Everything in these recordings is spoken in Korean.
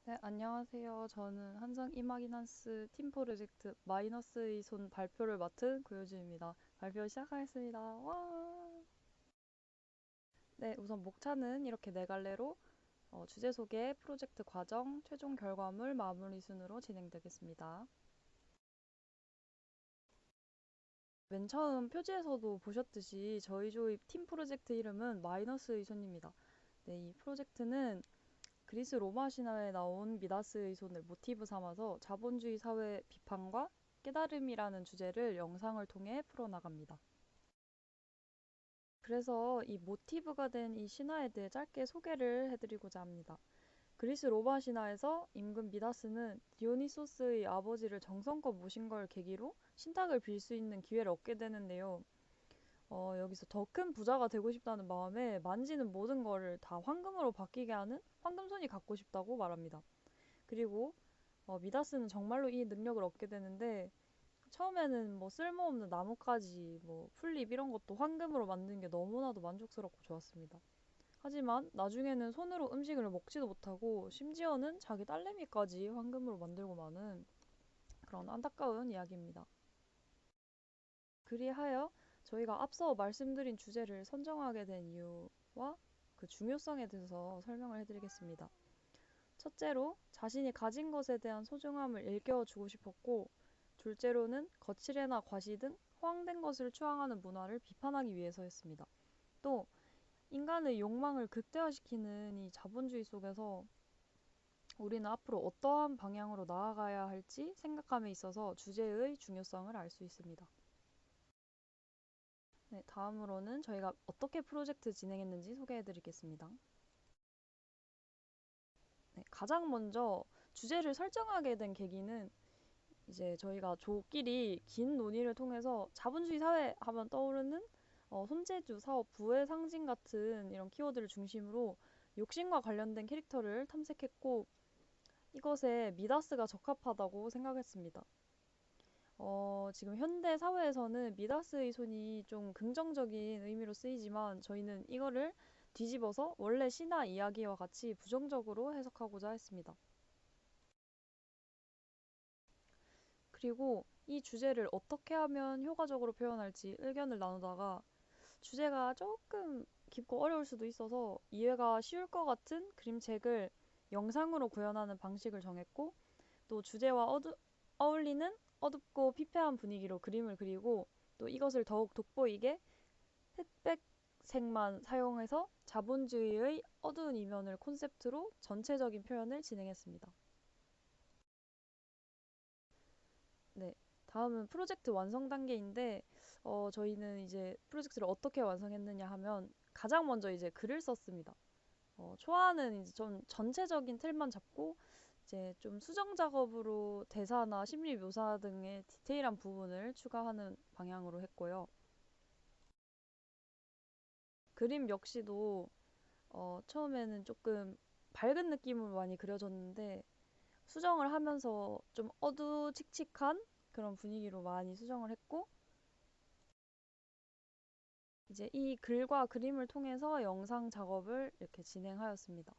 네, 안녕하세요. 저는 한성 이마기넌스 팀 프로젝트 마이너스의 손 발표를 맡은 고효주입니다. 발표 시작하겠습니다. 와! 네, 우선 목차는 이렇게 네 갈래로 주제 소개, 프로젝트 과정, 최종 결과물, 마무리 순으로 진행되겠습니다. 맨 처음 표지에서도 보셨듯이 저희 조입 팀 프로젝트 이름은 마이너스의 손입니다. 네, 이 프로젝트는 그리스 로마 신화에 나온 미다스의 손을 모티브 삼아서 자본주의 사회 비판과 깨달음이라는 주제를 영상을 통해 풀어나갑니다. 그래서 이 모티브가 된 이 신화에 대해 짧게 소개를 해드리고자 합니다. 그리스 로마 신화에서 임금 미다스는 디오니소스의 아버지를 정성껏 모신 걸 계기로 신탁을 빌 수 있는 기회를 얻게 되는데요. 여기서 더 큰 부자가 되고 싶다는 마음에 만지는 모든 거를 다 황금으로 바뀌게 하는 황금손이 갖고 싶다고 말합니다. 그리고 미다스는 정말로 이 능력을 얻게 되는데 처음에는 뭐 쓸모없는 나뭇가지, 뭐 풀잎 이런 것도 황금으로 만든 게 너무나도 만족스럽고 좋았습니다. 하지만 나중에는 손으로 음식을 먹지도 못하고 심지어는 자기 딸내미까지 황금으로 만들고 마는 그런 안타까운 이야기입니다. 그리하여 저희가 앞서 말씀드린 주제를 선정하게 된 이유와 그 중요성에 대해서 설명을 해드리겠습니다. 첫째로 자신이 가진 것에 대한 소중함을 일깨워주고 싶었고, 둘째로는 거칠애나 과시 등 허황된 것을 추앙하는 문화를 비판하기 위해서였습니다. 또 인간의 욕망을 극대화시키는 이 자본주의 속에서 우리는 앞으로 어떠한 방향으로 나아가야 할지 생각함에 있어서 주제의 중요성을 알 수 있습니다. 네, 다음으로는 저희가 어떻게 프로젝트 진행했는지 소개해 드리겠습니다. 네, 가장 먼저 주제를 설정하게 된 계기는 이제 저희가 조끼리 긴 논의를 통해서 자본주의 사회 하면 떠오르는 손재주, 사업, 부의 상징 같은 이런 키워드를 중심으로 욕심과 관련된 캐릭터를 탐색했고 이것에 미다스가 적합하다고 생각했습니다. 지금 현대 사회에서는 미다스의 손이 좀 긍정적인 의미로 쓰이지만 저희는 이거를 뒤집어서 원래 신화 이야기와 같이 부정적으로 해석하고자 했습니다. 그리고 이 주제를 어떻게 하면 효과적으로 표현할지 의견을 나누다가 주제가 조금 깊고 어려울 수도 있어서 이해가 쉬울 것 같은 그림책을 영상으로 구현하는 방식을 정했고 또 주제와 어울리는 어둡고 피폐한 분위기로 그림을 그리고 또 이것을 더욱 돋보이게 흑백색만 사용해서 자본주의의 어두운 이면을 콘셉트로 전체적인 표현을 진행했습니다. 네, 다음은 프로젝트 완성 단계인데 저희는 이제 프로젝트를 어떻게 완성했느냐 하면 가장 먼저 이제 글을 썼습니다. 초안은 이제 좀 전체적인 틀만 잡고 이제 좀 수정 작업으로 대사나 심리 묘사 등의 디테일한 부분을 추가하는 방향으로 했고요. 그림 역시도 처음에는 조금 밝은 느낌으로 많이 그려졌는데 수정을 하면서 좀 어두칙칙한 그런 분위기로 많이 수정을 했고 이제 이 글과 그림을 통해서 영상 작업을 이렇게 진행하였습니다.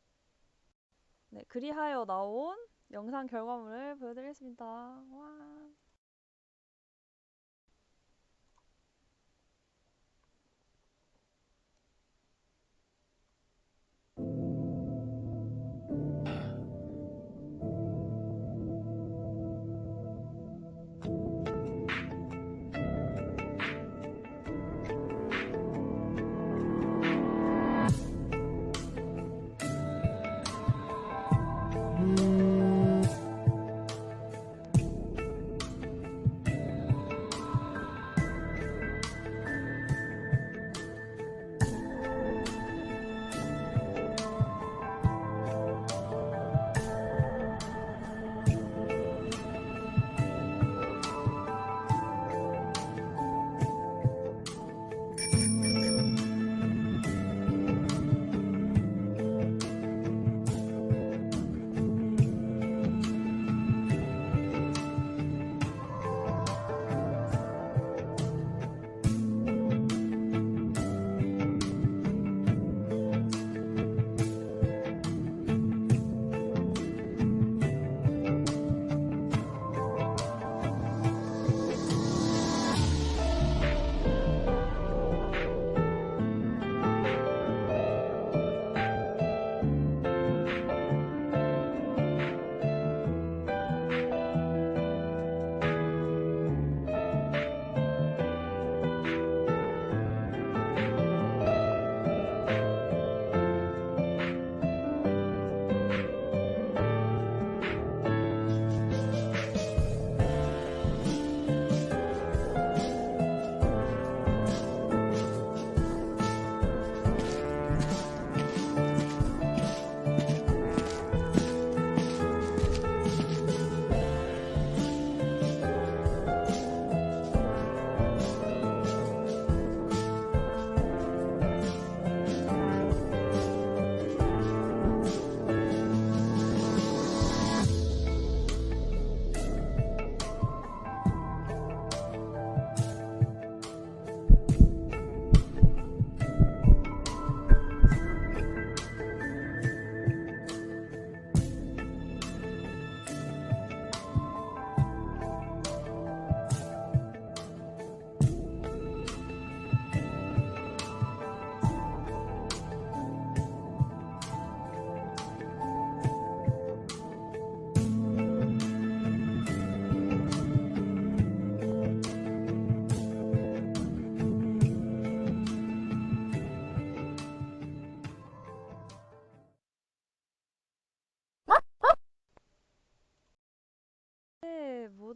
네, 그리하여 나온 영상 결과물을 보여드리겠습니다. 와.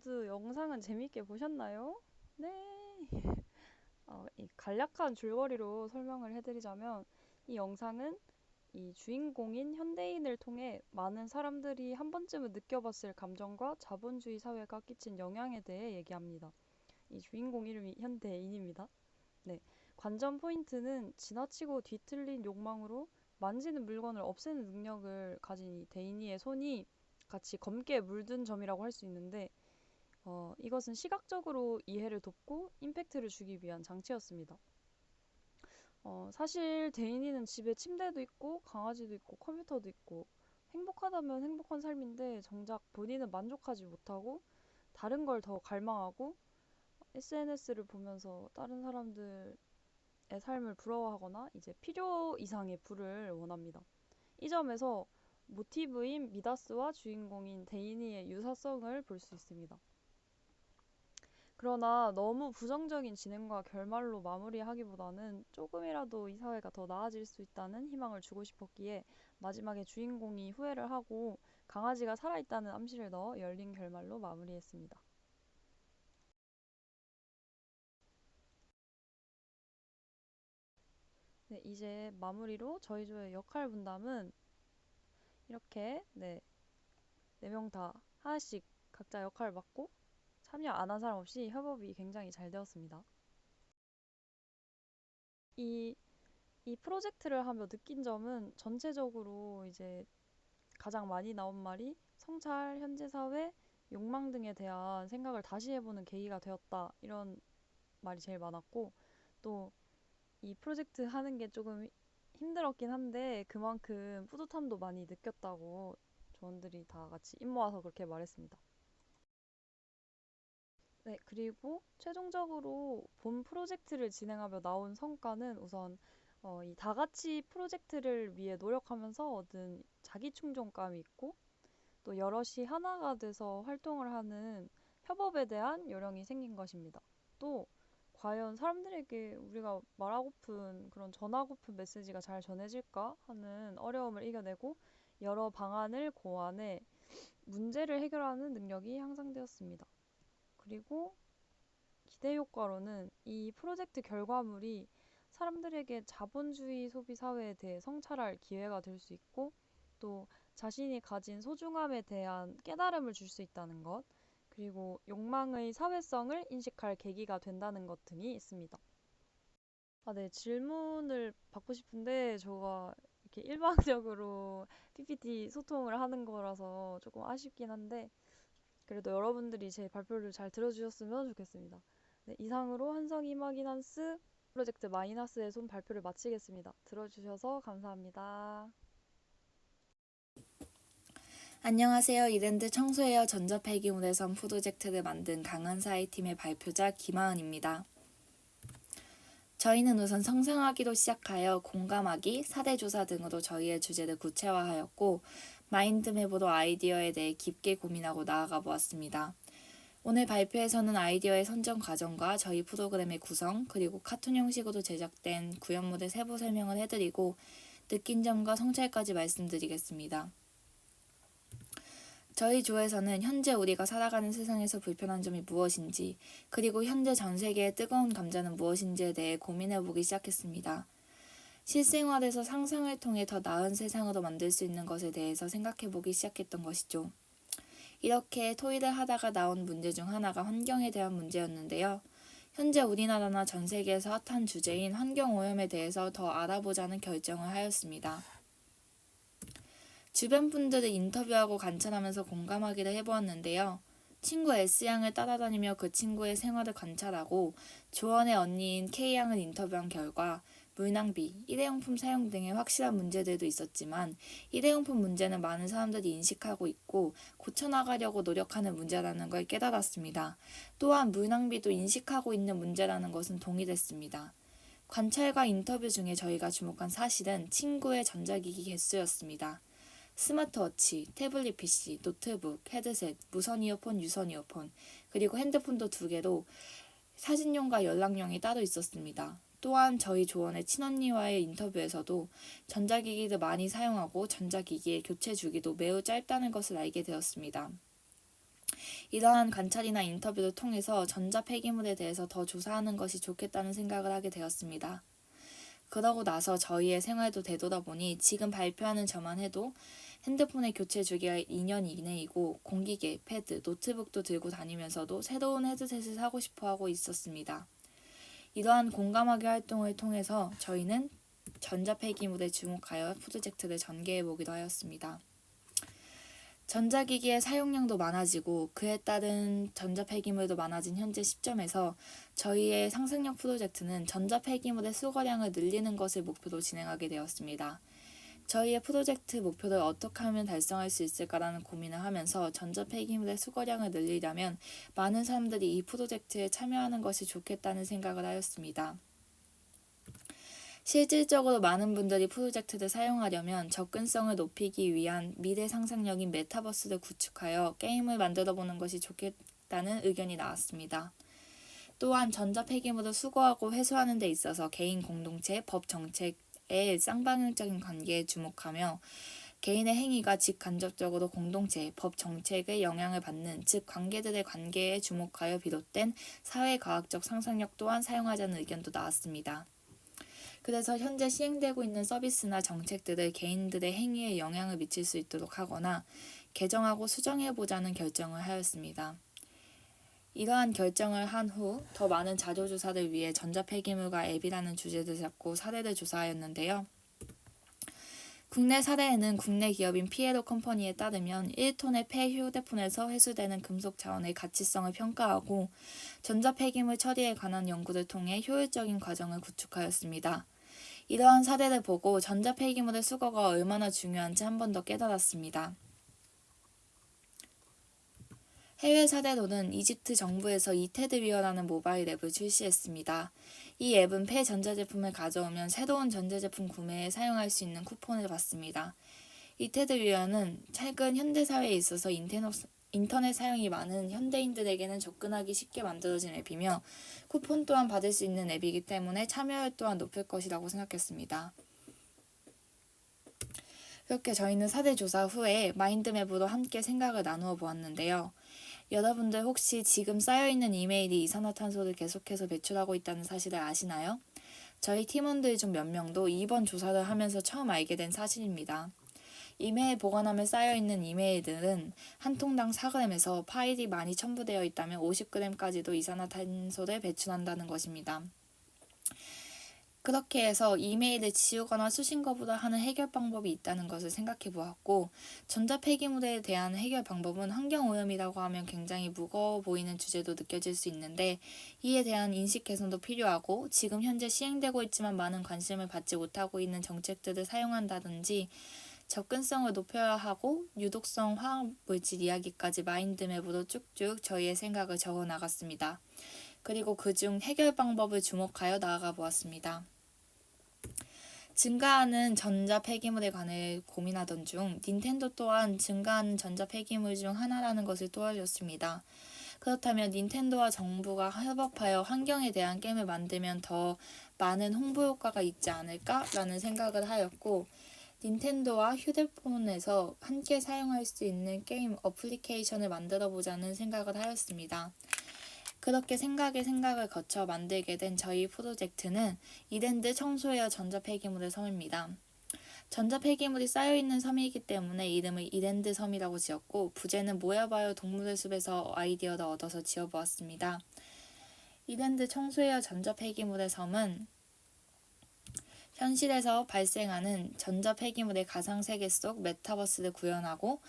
모두 영상은 재밌게 보셨나요? 네. 이 간략한 줄거리로 설명을 해드리자면 이 영상은 이 주인공인 현대인을 통해 많은 사람들이 한 번쯤은 느껴봤을 감정과 자본주의 사회가 끼친 영향에 대해 얘기합니다. 이 주인공 이름이 현대인입니다. 네. 관전 포인트는 지나치고 뒤틀린 욕망으로 만지는 물건을 없애는 능력을 가진 이 데이니의 손이 같이 검게 물든 점이라고 할 수 있는데 이것은 시각적으로 이해를 돕고 임팩트를 주기 위한 장치였습니다. 사실 데이니는 집에 침대도 있고 강아지도 있고 컴퓨터도 있고 행복하다면 행복한 삶인데 정작 본인은 만족하지 못하고 다른 걸 더 갈망하고 SNS를 보면서 다른 사람들의 삶을 부러워하거나 이제 필요 이상의 부를 원합니다. 이 점에서 모티브인 미다스와 주인공인 데이니의 유사성을 볼 수 있습니다. 그러나 너무 부정적인 진행과 결말로 마무리하기보다는 조금이라도 이 사회가 더 나아질 수 있다는 희망을 주고 싶었기에 마지막에 주인공이 후회를 하고 강아지가 살아있다는 암시를 넣어 열린 결말로 마무리했습니다. 네, 이제 마무리로 저희 조의 역할 분담은 이렇게 네 명 다 하나씩 각자 역할을 맡고 참여 안 한 사람 없이 협업이 굉장히 잘 되었습니다. 이, 이 프로젝트를 하며 느낀 점은 전체적으로 이제 가장 많이 나온 말이 성찰, 현재 사회, 욕망 등에 대한 생각을 다시 해보는 계기가 되었다. 이런 말이 제일 많았고, 또 이 프로젝트 하는 게 조금 힘들었긴 한데 그만큼 뿌듯함도 많이 느꼈다고 조원들이 다 같이 입 모아서 그렇게 말했습니다. 네, 그리고 최종적으로 본 프로젝트를 진행하며 나온 성과는 우선 이 다 같이 프로젝트를 위해 노력하면서 얻은 자기 충족감이 있고 또 여럿이 하나가 돼서 활동을 하는 협업에 대한 요령이 생긴 것입니다. 또 과연 사람들에게 우리가 말하고픈 그런 전하고픈 메시지가 잘 전해질까 하는 어려움을 이겨내고 여러 방안을 고안해 문제를 해결하는 능력이 향상되었습니다. 그리고 기대 효과로는 이 프로젝트 결과물이 사람들에게 자본주의 소비 사회에 대해 성찰할 기회가 될 수 있고 또 자신이 가진 소중함에 대한 깨달음을 줄 수 있다는 것, 그리고 욕망의 사회성을 인식할 계기가 된다는 것 등이 있습니다. 네, 질문을 받고 싶은데 제가 이렇게 일방적으로 PPT 소통을 하는 거라서 조금 아쉽긴 한데 그래도 여러분들이 제 발표를 잘 들어주셨으면 좋겠습니다. 네, 이상으로 한성 이마기넌스 프로젝트 마이너스의 손 발표를 마치겠습니다. 들어주셔서 감사합니다. 안녕하세요. 이랜드 청소에어 전자폐기물에선 프로젝트를 만든 강한사의 팀의 발표자 김하은입니다. 저희는 우선 상상하기로 시작하여 공감하기, 사례조사 등으로 저희의 주제를 구체화하였고 마인드맵으로 아이디어에 대해 깊게 고민하고 나아가 보았습니다. 오늘 발표에서는 아이디어의 선정 과정과 저희 프로그램의 구성, 그리고 카툰 형식으로 제작된 구현물의 세부 설명을 해드리고 느낀 점과 성찰까지 말씀드리겠습니다. 저희 조에서는 현재 우리가 살아가는 세상에서 불편한 점이 무엇인지, 그리고 현재 전 세계의 뜨거운 감자는 무엇인지에 대해 고민해보기 시작했습니다. 실생활에서 상상을 통해 더 나은 세상으로 만들 수 있는 것에 대해서 생각해보기 시작했던 것이죠. 이렇게 토의를 하다가 나온 문제 중 하나가 환경에 대한 문제였는데요. 현재 우리나라나 전 세계에서 핫한 주제인 환경오염에 대해서 더 알아보자는 결정을 하였습니다. 주변 분들을 인터뷰하고 관찰하면서 공감하기를 해보았는데요. 친구 S양을 따라다니며 그 친구의 생활을 관찰하고 조언의 언니인 K양을 인터뷰한 결과 물낭비, 일회용품 사용 등의 확실한 문제들도 있었지만 일회용품 문제는 많은 사람들이 인식하고 있고 고쳐나가려고 노력하는 문제라는 걸 깨달았습니다. 또한 물낭비도 인식하고 있는 문제라는 것은 동의됐습니다. 관찰과 인터뷰 중에 저희가 주목한 사실은 친구의 전자기기 개수였습니다. 스마트워치, 태블릿 PC, 노트북, 헤드셋, 무선 이어폰, 유선 이어폰, 그리고 핸드폰도 2개로 사진용과 연락용이 따로 있었습니다. 또한 저희 조원의 친언니와의 인터뷰에서도 전자기기를 많이 사용하고 전자기기의 교체 주기도 매우 짧다는 것을 알게 되었습니다. 이러한 관찰이나 인터뷰를 통해서 전자폐기물에 대해서 더 조사하는 것이 좋겠다는 생각을 하게 되었습니다. 그러고 나서 저희의 생활도 되돌아보니 지금 발표하는 저만 해도 핸드폰의 교체 주기가 2년 이내이고 공기계, 패드, 노트북도 들고 다니면서도 새로운 헤드셋을 사고 싶어 하고 있었습니다. 이러한 공감하기 활동을 통해서 저희는 전자폐기물에 주목하여 프로젝트를 전개해 보기로 하였습니다. 전자기기의 사용량도 많아지고 그에 따른 전자폐기물도 많아진 현재 시점에서 저희의 상상력 프로젝트는 전자폐기물의 수거량을 늘리는 것을 목표로 진행하게 되었습니다. 저희의 프로젝트 목표를 어떻게 하면 달성할 수 있을까라는 고민을 하면서 전자폐기물의 수거량을 늘리려면 많은 사람들이 이 프로젝트에 참여하는 것이 좋겠다는 생각을 하였습니다. 실질적으로 많은 분들이 프로젝트를 사용하려면 접근성을 높이기 위한 미래 상상력인 메타버스를 구축하여 게임을 만들어 보는 것이 좋겠다는 의견이 나왔습니다. 또한 전자폐기물을 수거하고 회수하는 데 있어서 개인 공동체, 법 정책의 쌍방향적인 관계에 주목하며 개인의 행위가 직간접적으로 공동체, 법 정책의 영향을 받는 즉 관계들의 관계에 주목하여 비롯된 사회과학적 상상력 또한 사용하자는 의견도 나왔습니다. 그래서 현재 시행되고 있는 서비스나 정책들을 개인들의 행위에 영향을 미칠 수 있도록 하거나 개정하고 수정해보자는 결정을 하였습니다. 이러한 결정을 한 후 더 많은 자료조사를 위해 전자폐기물과 앱이라는 주제를 잡고 사례를 조사하였는데요. 국내 사례에는 국내 기업인 피에로 컴퍼니에 따르면 1톤의 폐 휴대폰에서 회수되는 금속 자원의 가치성을 평가하고 전자폐기물 처리에 관한 연구를 통해 효율적인 과정을 구축하였습니다. 이러한 사례를 보고 전자폐기물의 수거가 얼마나 중요한지 한 번 더 깨달았습니다. 해외 사례로는 이집트 정부에서 이테드위어라는 모바일 앱을 출시했습니다. 이 앱은 폐 전자제품을 가져오면 새로운 전자제품 구매에 사용할 수 있는 쿠폰을 받습니다. 이테드위어는 최근 현대사회에 있어서 인터넷 사용이 많은 현대인들에게는 접근하기 쉽게 만들어진 앱이며 쿠폰 또한 받을 수 있는 앱이기 때문에 참여율 또한 높을 것이라고 생각했습니다. 그렇게 저희는 사례 조사 후에 마인드맵으로 함께 생각을 나누어 보았는데요. 여러분들 혹시 지금 쌓여있는 이메일이 이산화탄소를 계속해서 배출하고 있다는 사실을 아시나요? 저희 팀원들 중 몇 명도 이번 조사를 하면서 처음 알게 된 사실입니다. 이메일 보관함에 쌓여있는 이메일들은 한 통당 4g에서 파일이 많이 첨부되어 있다면 50g까지도 이산화탄소를 배출한다는 것입니다. 그렇게 해서 이메일을 지우거나 수신거부를 하는 해결 방법이 있다는 것을 생각해 보았고 전자폐기물에 대한 해결 방법은 환경오염이라고 하면 굉장히 무거워 보이는 주제도 느껴질 수 있는데 이에 대한 인식 개선도 필요하고 지금 현재 시행되고 있지만 많은 관심을 받지 못하고 있는 정책들을 사용한다든지 접근성을 높여야 하고 유독성 화학물질 이야기까지 마인드맵으로 쭉쭉 저희의 생각을 적어 나갔습니다. 그리고 그중 해결 방법을 주목하여 나아가 보았습니다. 증가하는 전자 폐기물에 관해 고민하던 중 닌텐도 또한 증가하는 전자 폐기물 중 하나라는 것을 떠올렸습니다. 그렇다면 닌텐도와 정부가 협업하여 환경에 대한 게임을 만들면 더 많은 홍보 효과가 있지 않을까라는 생각을 하였고 닌텐도와 휴대폰에서 함께 사용할 수 있는 게임 어플리케이션을 만들어 보자는 생각을 하였습니다. 그렇게 생각을 거쳐 만들게 된 저희 프로젝트는 이랜드 청소웨어 전자폐기물의 섬입니다. 전자폐기물이 쌓여있는 섬이기 때문에 이름을 이랜드 섬이라고 지었고 부제는 모여봐요 동물의 숲에서 아이디어를 얻어서 지어보았습니다. 이랜드 청소웨어 전자폐기물의 섬은 현실에서 발생하는 전자폐기물의 가상세계 속 메타버스를 구현하고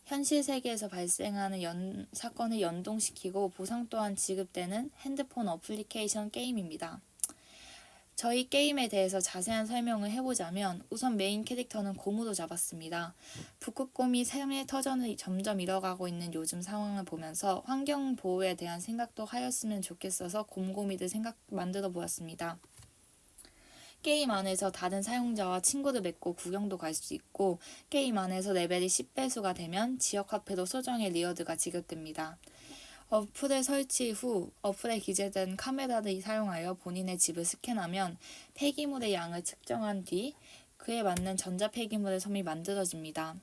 현실 세계에서 발생하는 사건을 연동시키고 보상 또한 지급되는 핸드폰 어플리케이션 게임입니다. 저희 게임에 대해서 자세한 설명을 해보자면 우선 메인 캐릭터는 곰으로 잡았습니다. 북극곰이 삶의 터전을 점점 잃어가고 있는 요즘 상황을 보면서 환경 보호에 대한 생각도 하였으면 좋겠어서 곰곰이를 만들어 보았습니다. 게임 안에서 다른 사용자와 친구를 맺고 구경도 갈 수 있고 게임 안에서 레벨이 10배수가 되면 지역 화폐로 소정의 리워드가 지급됩니다. 어플을 설치 후 어플에 기재된 카메라를 사용하여 본인의 집을 스캔하면 폐기물의 양을 측정한 뒤 그에 맞는 전자폐기물의 섬이 만들어집니다.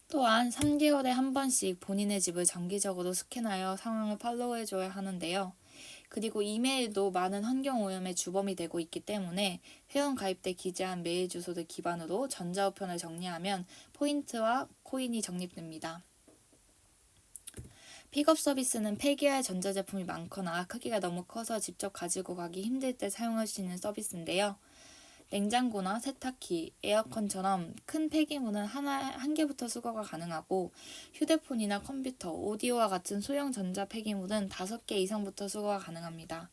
또한 3개월에 한 번씩 본인의 집을 정기적으로 스캔하여 상황을 팔로우해줘야 하는데요. 그리고 이메일도 많은 환경오염의 주범이 되고 있기 때문에 회원 가입 때 기재한 메일 주소를 기반으로 전자우편을 정리하면 포인트와 코인이 적립됩니다. 픽업 서비스는 폐기할 전자제품이 많거나 크기가 너무 커서 직접 가지고 가기 힘들 때 사용할 수 있는 서비스인데요. 냉장고나 세탁기, 에어컨처럼 큰 폐기물은 한 개부터 수거가 가능하고 휴대폰이나 컴퓨터, 오디오와 같은 소형 전자 폐기물은 5개 이상부터 수거가 가능합니다.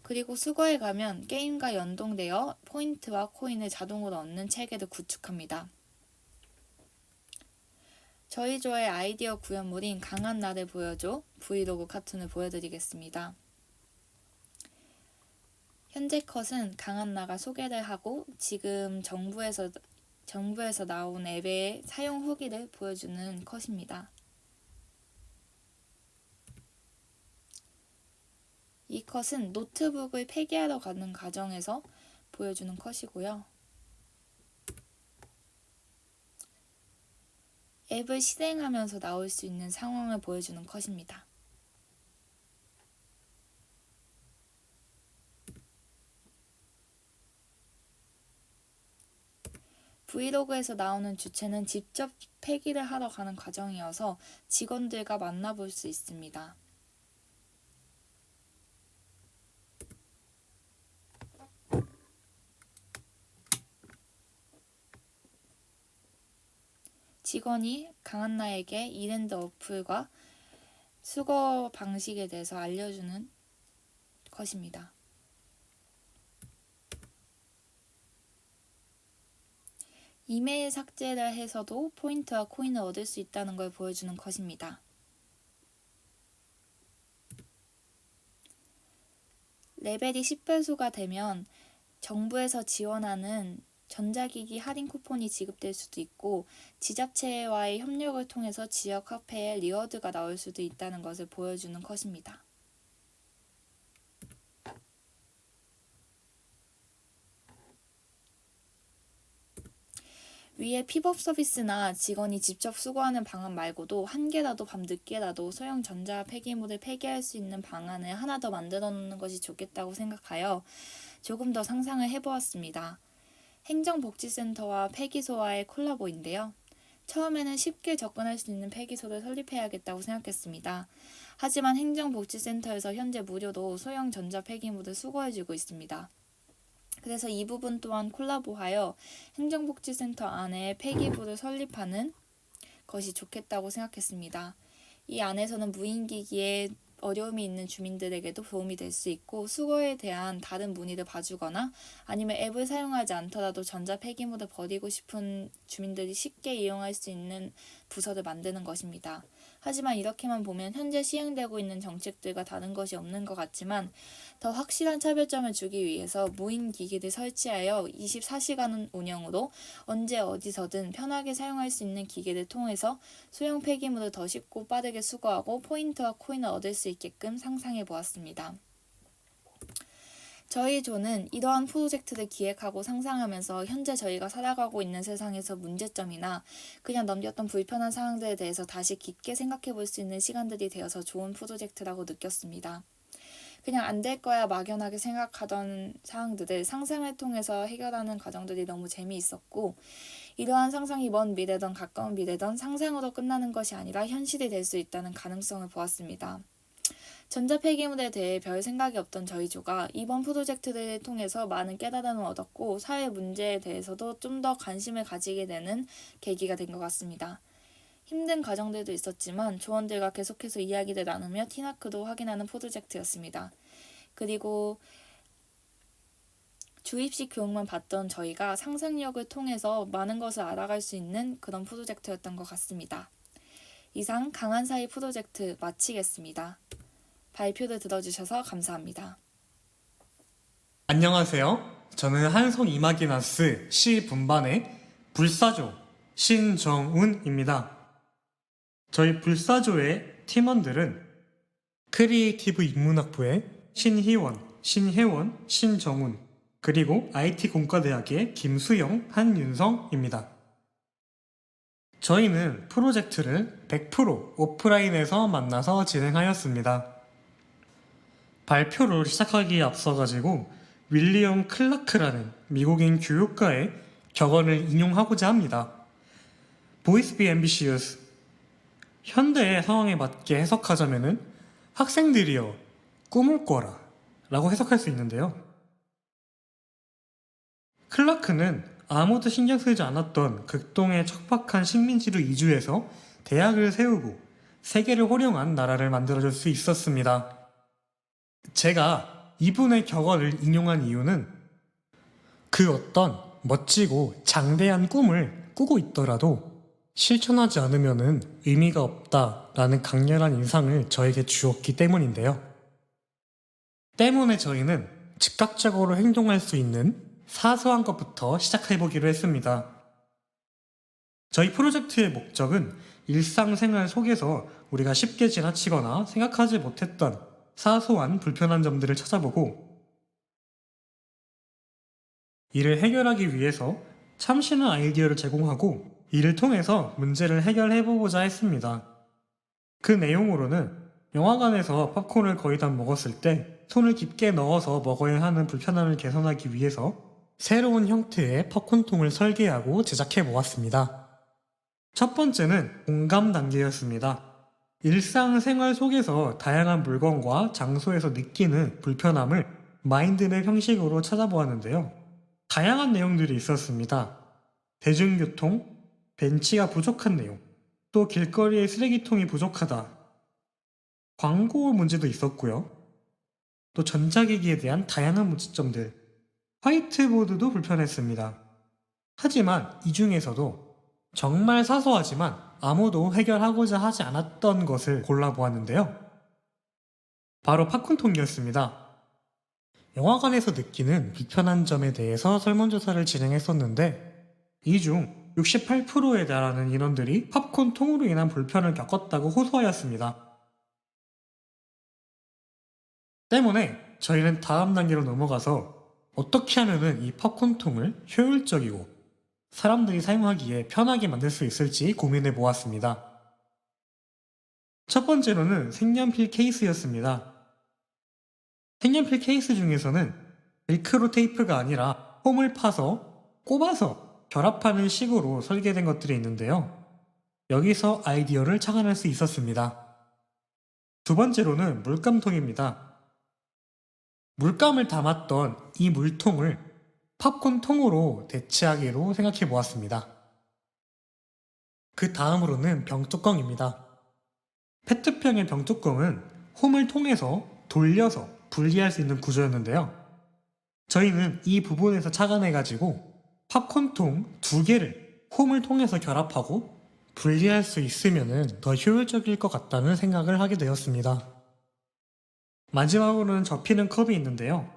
그리고 수거에 가면 게임과 연동되어 포인트와 코인을 자동으로 얻는 체계를 구축합니다. 저희 조의 아이디어 구현물인 강한 나를 보여줘 브이로그 카툰을 보여드리겠습니다. 현재 컷은 강한 나가 소개를 하고 지금 정부에서 나온 앱의 사용 후기를 보여주는 컷입니다. 이 컷은 노트북을 폐기하러 가는 과정에서 보여주는 컷이고요. 앱을 실행하면서 나올 수 있는 상황을 보여주는 컷입니다. 브이로그에서 나오는 주체는 직접 폐기를 하러 가는 과정이어서 직원들과 만나볼 수 있습니다. 직원이 강한나에게 이랜드 어플과 수거 방식에 대해서 알려주는 것입니다. 이메일 삭제를 해서도 포인트와 코인을 얻을 수 있다는 걸 보여주는 컷입니다. 레벨이 10배수가 되면 정부에서 지원하는 전자기기 할인 쿠폰이 지급될 수도 있고 지자체와의 협력을 통해서 지역 카페에 리워드가 나올 수도 있다는 것을 보여주는 컷입니다. 위에 픽업 서비스나 직원이 직접 수거하는 방안 말고도 한 개라도 밤 늦게라도 소형 전자 폐기물을 폐기할 수 있는 방안을 하나 더 만들어 놓는 것이 좋겠다고 생각하여 조금 더 상상을 해보았습니다. 행정복지센터와 폐기소와의 콜라보인데요. 처음에는 쉽게 접근할 수 있는 폐기소를 설립해야겠다고 생각했습니다. 하지만 행정복지센터에서 현재 무료로 소형 전자 폐기물을 수거해주고 있습니다. 그래서 이 부분 또한 콜라보하여 행정복지센터 안에 폐기부를 설립하는 것이 좋겠다고 생각했습니다. 이 안에서는 무인기기에 어려움이 있는 주민들에게도 도움이 될 수 있고 수거에 대한 다른 문의를 봐주거나 아니면 앱을 사용하지 않더라도 전자 폐기물을 버리고 싶은 주민들이 쉽게 이용할 수 있는 부서를 만드는 것입니다. 하지만 이렇게만 보면 현재 시행되고 있는 정책들과 다른 것이 없는 것 같지만 더 확실한 차별점을 주기 위해서 무인기기를 설치하여 24시간 운영으로 언제 어디서든 편하게 사용할 수 있는 기기를 통해서 소형 폐기물을 더 쉽고 빠르게 수거하고 포인트와 코인을 얻을 수 있게끔 상상해 보았습니다. 저희 조는 이러한 프로젝트를 기획하고 상상하면서 현재 저희가 살아가고 있는 세상에서 문제점이나 그냥 넘겼던 불편한 상황들에 대해서 다시 깊게 생각해 볼 수 있는 시간들이 되어서 좋은 프로젝트라고 느꼈습니다. 그냥 안 될 거야 막연하게 생각하던 사항들을 상상을 통해서 해결하는 과정들이 너무 재미있었고 이러한 상상이 먼 미래든 가까운 미래든 상상으로 끝나는 것이 아니라 현실이 될 수 있다는 가능성을 보았습니다. 전자폐기물에 대해 별 생각이 없던 저희 조가 이번 프로젝트를 통해서 많은 깨달음을 얻었고 사회 문제에 대해서도 좀 더 관심을 가지게 되는 계기가 된 것 같습니다. 힘든 과정들도 있었지만 조원들과 계속해서 이야기를 나누며 티나크도 확인하는 프로젝트였습니다. 그리고 주입식 교육만 받던 저희가 상상력을 통해서 많은 것을 알아갈 수 있는 그런 프로젝트였던 것 같습니다. 이상 강한 사이 프로젝트 마치겠습니다. 발표를 들어주셔서 감사합니다. 안녕하세요. 저는 한성 이마기나스 C 분반의 불사조 신정훈입니다. 저희 불사조의 팀원들은 크리에이티브 인문학부의 신희원, 신혜원, 신정훈, 그리고 IT공과대학의 김수영, 한윤성입니다. 저희는 프로젝트를 100% 오프라인에서 만나서 진행하였습니다. 발표를 시작하기에 앞서가지고 윌리엄 클라크라는 미국인 교육가의 격언을 인용하고자 합니다. Boys be ambitious. 현대의 상황에 맞게 해석하자면은 학생들이여 꿈을 꿔라 라고 해석할 수 있는데요. 클라크는 아무도 신경 쓰지 않았던 극동의 척박한 식민지로 이주해서 대학을 세우고 세계를 호령한 나라를 만들어줄 수 있었습니다. 제가 이분의 격언을 인용한 이유는 그 어떤 멋지고 장대한 꿈을 꾸고 있더라도 실천하지 않으면 의미가 없다라는 강렬한 인상을 저에게 주었기 때문인데요. 때문에 저희는 즉각적으로 행동할 수 있는 사소한 것부터 시작해보기로 했습니다. 저희 프로젝트의 목적은 일상생활 속에서 우리가 쉽게 지나치거나 생각하지 못했던 사소한 불편한 점들을 찾아보고 이를 해결하기 위해서 참신한 아이디어를 제공하고 이를 통해서 문제를 해결해보고자 했습니다. 그 내용으로는 영화관에서 팝콘을 거의 다 먹었을 때 손을 깊게 넣어서 먹어야 하는 불편함을 개선하기 위해서 새로운 형태의 팝콘통을 설계하고 제작해 보았습니다. 첫 번째는 공감 단계였습니다. 일상생활 속에서 다양한 물건과 장소에서 느끼는 불편함을 마인드맵 형식으로 찾아보았는데요. 다양한 내용들이 있었습니다. 대중교통, 벤치가 부족한 내용, 또 길거리에 쓰레기통이 부족하다, 광고 문제도 있었고요. 또 전자기기에 대한 다양한 문제점들, 화이트보드도 불편했습니다. 하지만 이 중에서도 정말 사소하지만 아무도 해결하고자 하지 않았던 것을 골라보았는데요. 바로 팝콘통이었습니다. 영화관에서 느끼는 불편한 점에 대해서 설문조사를 진행했었는데 이 중 68%에 달하는 인원들이 팝콘통으로 인한 불편을 겪었다고 호소하였습니다. 때문에 저희는 다음 단계로 넘어가서 어떻게 하면 이 팝콘통을 효율적이고 사람들이 사용하기에 편하게 만들 수 있을지 고민해 보았습니다. 첫 번째로는 색연필 케이스였습니다. 색연필 케이스 중에서는 벨크로 테이프가 아니라 홈을 파서 꼽아서 결합하는 식으로 설계된 것들이 있는데요. 여기서 아이디어를 착안할 수 있었습니다. 두 번째로는 물감통입니다. 물감을 담았던 이 물통을 팝콘통으로 대체하기로 생각해 보았습니다. 그 다음으로는 병뚜껑입니다. 페트병의 병뚜껑은 홈을 통해서 돌려서 분리할 수 있는 구조였는데요. 저희는 이 부분에서 착안해가지고 팝콘통 두 개를 홈을 통해서 결합하고 분리할 수 있으면 더 효율적일 것 같다는 생각을 하게 되었습니다. 마지막으로는 접히는 컵이 있는데요.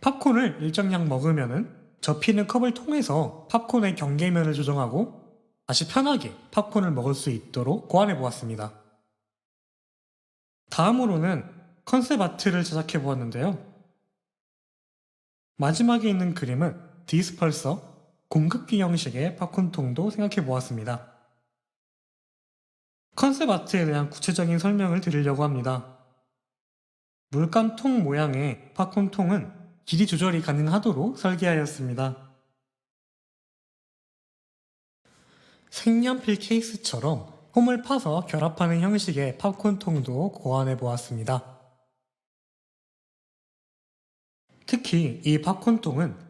팝콘을 일정량 먹으면 접히는 컵을 통해서 팝콘의 경계면을 조정하고 다시 편하게 팝콘을 먹을 수 있도록 고안해 보았습니다. 다음으로는 컨셉 아트를 제작해 보았는데요. 마지막에 있는 그림은 디스펄서, 공급기 형식의 팝콘통도 생각해 보았습니다. 컨셉 아트에 대한 구체적인 설명을 드리려고 합니다. 물감통 모양의 팝콘통은 길이 조절이 가능하도록 설계하였습니다. 색연필 케이스처럼 홈을 파서 결합하는 형식의 팝콘통도 고안해 보았습니다. 특히 이 팝콘통은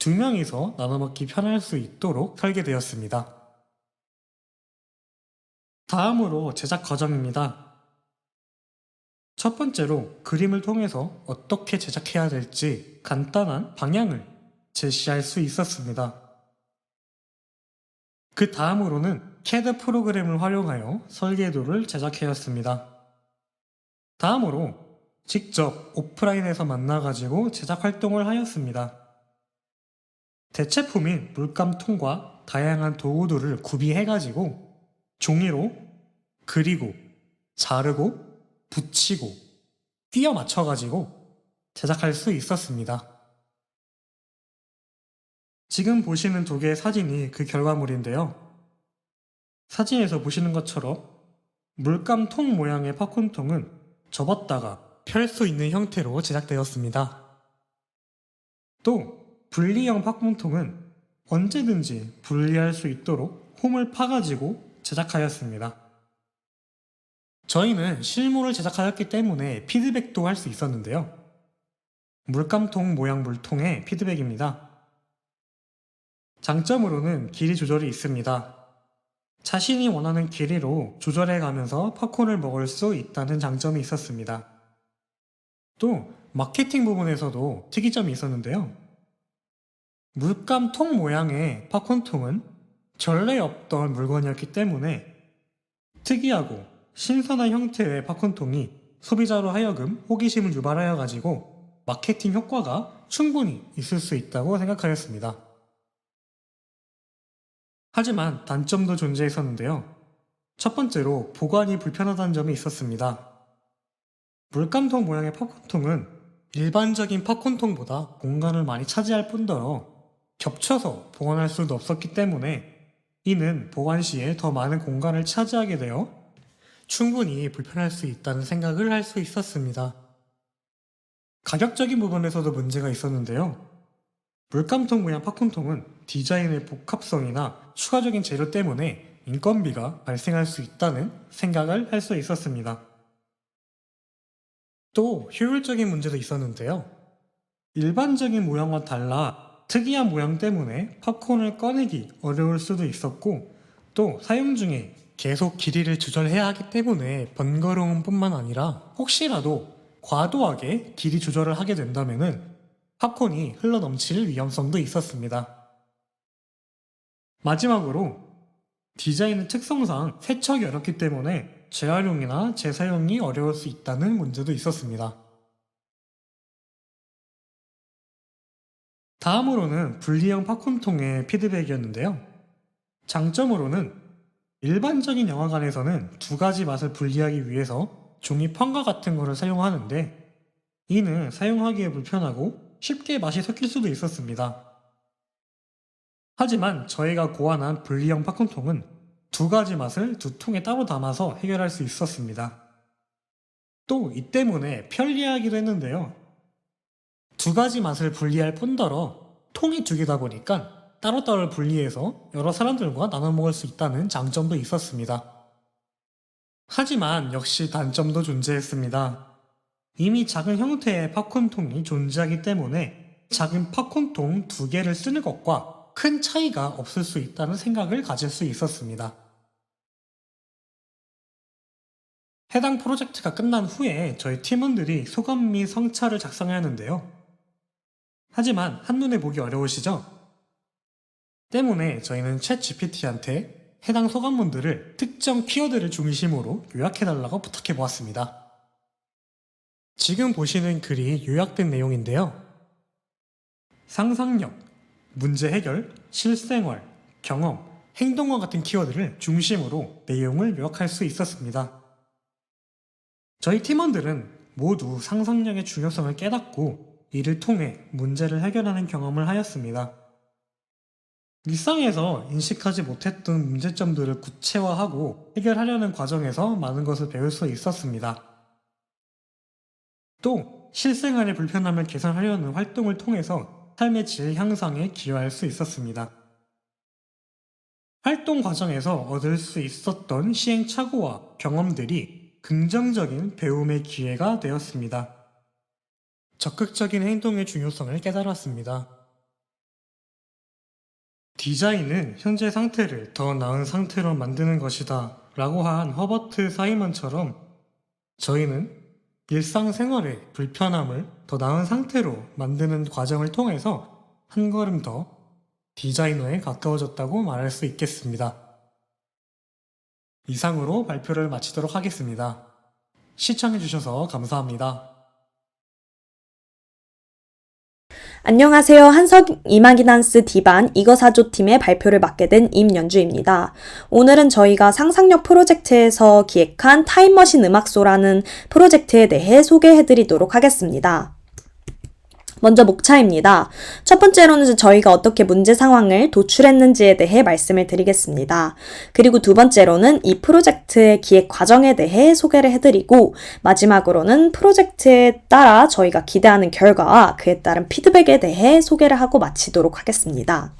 두 명이서 나눠 먹기 편할 수 있도록 설계되었습니다. 다음으로 제작 과정입니다. 첫 번째로 그림을 통해서 어떻게 제작해야 될지 간단한 방향을 제시할 수 있었습니다. 그 다음으로는 CAD 프로그램을 활용하여 설계도를 제작하였습니다. 다음으로 직접 오프라인에서 만나가지고 제작 활동을 하였습니다. 대체품인 물감통과 다양한 도구들을 구비해가지고 종이로 그리고 자르고 붙이고 끼워 맞춰가지고 제작할 수 있었습니다. 지금 보시는 두 개의 사진이 그 결과물인데요. 사진에서 보시는 것처럼 물감통 모양의 팝콘통은 접었다가 펼 수 있는 형태로 제작되었습니다. 또 분리형 팝콘통은 언제든지 분리할 수 있도록 홈을 파가지고 제작하였습니다. 저희는 실물을 제작하였기 때문에 피드백도 할 수 있었는데요. 물감통 모양 물통의 피드백입니다. 장점으로는 길이 조절이 있습니다. 자신이 원하는 길이로 조절해 가면서 팝콘을 먹을 수 있다는 장점이 있었습니다. 또 마케팅 부분에서도 특이점이 있었는데요. 물감통 모양의 팝콘통은 전례 없던 물건이었기 때문에 특이하고 신선한 형태의 팝콘통이 소비자로 하여금 호기심을 유발하여 가지고 마케팅 효과가 충분히 있을 수 있다고 생각하였습니다. 하지만 단점도 존재했었는데요. 첫 번째로 보관이 불편하다는 점이 있었습니다. 물감통 모양의 팝콘통은 일반적인 팝콘통보다 공간을 많이 차지할 뿐더러 겹쳐서 보관할 수도 없었기 때문에 이는 보관 시에 더 많은 공간을 차지하게 되어 충분히 불편할 수 있다는 생각을 할 수 있었습니다. 가격적인 부분에서도 문제가 있었는데요. 물감통 모양 팝콘통은 디자인의 복합성이나 추가적인 재료 때문에 인건비가 발생할 수 있다는 생각을 할 수 있었습니다. 또 효율적인 문제도 있었는데요. 일반적인 모양과 달라 특이한 모양 때문에 팝콘을 꺼내기 어려울 수도 있었고 또 사용 중에 계속 길이를 조절해야 하기 때문에 번거로움 뿐만 아니라 혹시라도 과도하게 길이 조절을 하게 된다면 팝콘이 흘러넘칠 위험성도 있었습니다. 마지막으로 디자인의 특성상 세척이 어렵기 때문에 재활용이나 재사용이 어려울 수 있다는 문제도 있었습니다. 다음으로는 분리형 팝콘통의 피드백이었는데요. 장점으로는 일반적인 영화관에서는 두 가지 맛을 분리하기 위해서 종이 펀과 같은 것을 사용하는데 이는 사용하기에 불편하고 쉽게 맛이 섞일 수도 있었습니다. 하지만 저희가 고안한 분리형 팝콘통은 두 가지 맛을 두 통에 따로 담아서 해결할 수 있었습니다. 또 이 때문에 편리하기도 했는데요. 두 가지 맛을 분리할 뿐더러 통이 두 개다 보니까 따로따로 분리해서 여러 사람들과 나눠 먹을 수 있다는 장점도 있었습니다. 하지만 역시 단점도 존재했습니다. 이미 작은 형태의 팝콘통이 존재하기 때문에 작은 팝콘통 두 개를 쓰는 것과 큰 차이가 없을 수 있다는 생각을 가질 수 있었습니다. 해당 프로젝트가 끝난 후에 저희 팀원들이 소감 및 성차를 작성해야 하는데요. 하지만 한눈에 보기 어려우시죠? 때문에 저희는 챗 GPT한테 해당 소감문들을 특정 키워드를 중심으로 요약해달라고 부탁해보았습니다. 지금 보시는 글이 요약된 내용인데요. 상상력, 문제 해결, 실생활, 경험, 행동과 같은 키워드를 중심으로 내용을 요약할 수 있었습니다. 저희 팀원들은 모두 상상력의 중요성을 깨닫고 이를 통해 문제를 해결하는 경험을 하였습니다. 일상에서 인식하지 못했던 문제점들을 구체화하고 해결하려는 과정에서 많은 것을 배울 수 있었습니다. 또 실생활의 불편함을 개선하려는 활동을 통해서 삶의 질 향상에 기여할 수 있었습니다. 활동 과정에서 얻을 수 있었던 시행착오와 경험들이 긍정적인 배움의 기회가 되었습니다. 적극적인 행동의 중요성을 깨달았습니다. 디자인은 현재 상태를 더 나은 상태로 만드는 것이다 라고 한 허버트 사이먼처럼 저희는 일상생활의 불편함을 더 나은 상태로 만드는 과정을 통해서 한 걸음 더 디자이너에 가까워졌다고 말할 수 있겠습니다. 이상으로 발표를 마치도록 하겠습니다. 시청해주셔서 감사합니다. 안녕하세요. 한석 이마기난스 디반 이거사조 팀의 발표를 맡게 된 임연주입니다. 오늘은 저희가 상상력 프로젝트에서 기획한 타임머신 음악소라는 프로젝트에 대해 소개해드리도록 하겠습니다. 먼저 목차입니다. 첫 번째로는 저희가 어떻게 문제 상황을 도출했는지에 대해 말씀을 드리겠습니다. 그리고 두 번째로는 이 프로젝트의 기획 과정에 대해 소개를 해드리고 마지막으로는 프로젝트에 따라 저희가 기대하는 결과와 그에 따른 피드백에 대해 소개를 하고 마치도록 하겠습니다.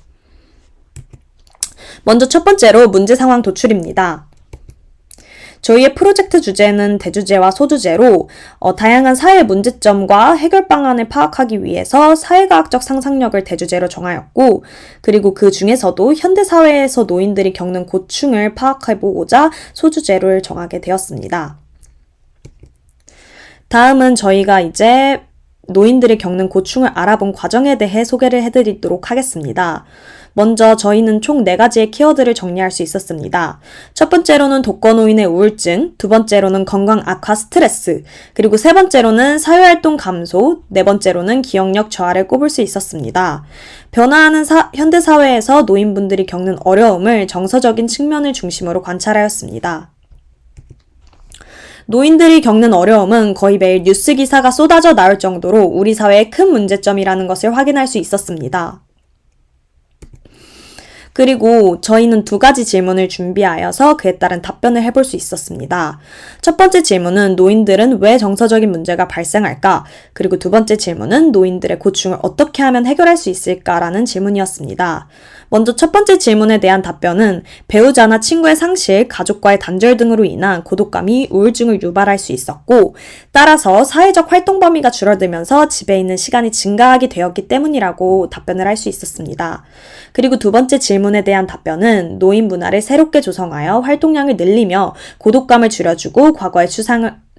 먼저 첫 번째로 문제 상황 도출입니다. 저희의 프로젝트 주제는 대주제와 소주제로 다양한 사회 문제점과 해결 방안을 파악하기 위해서 사회과학적 상상력을 대주제로 정하였고 그리고 그 중에서도 현대사회에서 노인들이 겪는 고충을 파악해보고자 소주제를 정하게 되었습니다. 다음은 저희가 이제 노인들이 겪는 고충을 알아본 과정에 대해 소개를 해드리도록 하겠습니다. 먼저 저희는 총 4가지의 키워드를 정리할 수 있었습니다. 첫 번째로는 독거노인의 우울증, 두 번째로는 건강 악화 스트레스, 그리고 세 번째로는 사회활동 감소, 네 번째로는 기억력 저하를 꼽을 수 있었습니다. 변화하는 현대사회에서 노인분들이 겪는 어려움을 정서적인 측면을 중심으로 관찰하였습니다. 노인들이 겪는 어려움은 거의 매일 뉴스 기사가 쏟아져 나올 정도로 우리 사회의 큰 문제점이라는 것을 확인할 수 있었습니다. 그리고 저희는 2가지 질문을 준비하여서 그에 따른 답변을 해볼 수 있었습니다. 첫 번째 질문은 노인들은 왜 정서적인 문제가 발생할까? 그리고 두 번째 질문은 노인들의 고충을 어떻게 하면 해결할 수 있을까라는 질문이었습니다. 먼저 첫 번째 질문에 대한 답변은 배우자나 친구의 상실, 가족과의 단절 등으로 인한 고독감이 우울증을 유발할 수 있었고 따라서 사회적 활동 범위가 줄어들면서 집에 있는 시간이 증가하게 되었기 때문이라고 답변을 할 수 있었습니다. 그리고 두 번째 질문에 대한 답변은 노인 문화를 새롭게 조성하여 활동량을 늘리며 고독감을 줄여주고 과거의